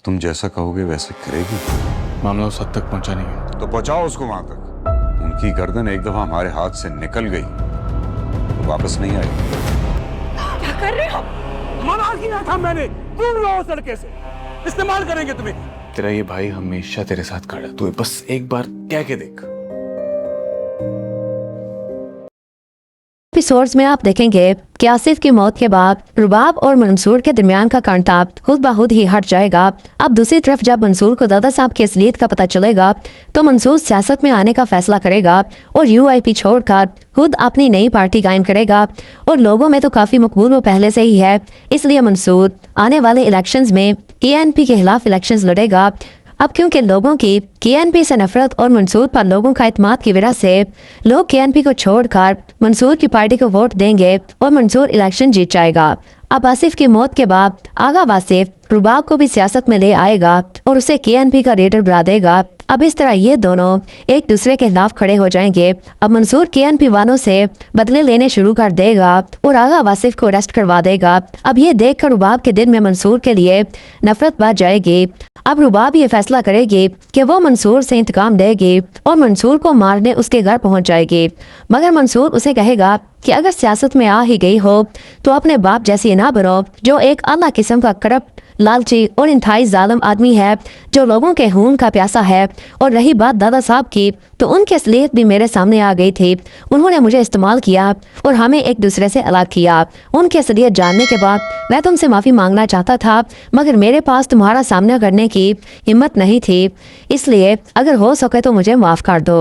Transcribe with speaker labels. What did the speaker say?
Speaker 1: तुम जैसा कहोगे वैसे करेगी।
Speaker 2: मामला उस हद तक पहुंचा नहीं है।
Speaker 1: तो पहुंचाओ उसको वहां तक। उनकी गर्दन एक दफा हमारे हाथ से निकल गई तो वापस नहीं आएगी।
Speaker 3: क्या कर रहे हो? मना किया था मैंने, दूर रहो सड़के से, इस्तेमाल करेंगे तुम्हें।
Speaker 2: तेरा ये भाई हमेशा तेरे साथ खड़ा, तू बस एक बार कह के देख।
Speaker 4: एपिसोड्स में आप देखेंगे कि आसिफ की मौत के बाद रुबाब और मंसूर के दरमियान का कांटाब खुद ब खुद ही हट जाएगा। अब दूसरी तरफ जब मंसूर को दादा साहब की असलियत का पता चलेगा तो मंसूर सियासत में आने का फैसला करेगा और UIP छोड़कर खुद अपनी नई पार्टी कायम करेगा और लोगों में तो काफी मकबूल वो पहले से ही है। इसलिए मंसूर आने वाले इलेक्शंस में KNP के खिलाफ इलेक्शंस लड़ेगा। अब क्योंकि लोगों की KNP से नफरत और मंसूर पर लोगों का इत्मीनान की वजह से लोग KNP को छोड़कर मंसूर की पार्टी को वोट देंगे और मंसूर इलेक्शन जीत जाएगा। अब आसिफ की मौत के बाद आगा वासिफ रुबाब को भी सियासत में ले आएगा और उसे KNP का लीडर बना देगा। अब इस तरह ये दोनों एक दूसरे के खिलाफ खड़े हो जाएंगे। अब मंसूर KNP वालों से बदले लेने शुरू कर देगा और आगा वासिफ को अरेस्ट करवा देगा। अब ये देखकर रुबाब के दिल में मंसूर के लिए नफरत बढ़ जाएगी। अब रुबाब ये फैसला करेगी कि वो मंसूर से इंतकाम लेगी और मंसूर को मारने उसके घर पहुंच जाएगी। मगर मंसूर उसे कहेगा कि अगर सियासत में आ ही गई हो तो अपने बाप जैसी ना बनो, जो एक आला किस्म का करप्ट, लालची और इंतहाई जालिम आदमी है, जो लोगों के खून का प्यासा है। और रही बात दादा साहब की, तो उनकी असलियत भी मेरे सामने आ गई थी। उन्होंने मुझे इस्तेमाल किया और हमें एक दूसरे से अलग किया। उनकी असलियत जानने के बाद मैं तुमसे माफ़ी मांगना चाहता था, मगर मेरे पास तुम्हारा सामना करने की हिम्मत नहीं थी। इसलिए अगर हो सके तो मुझे माफ़ कर दो।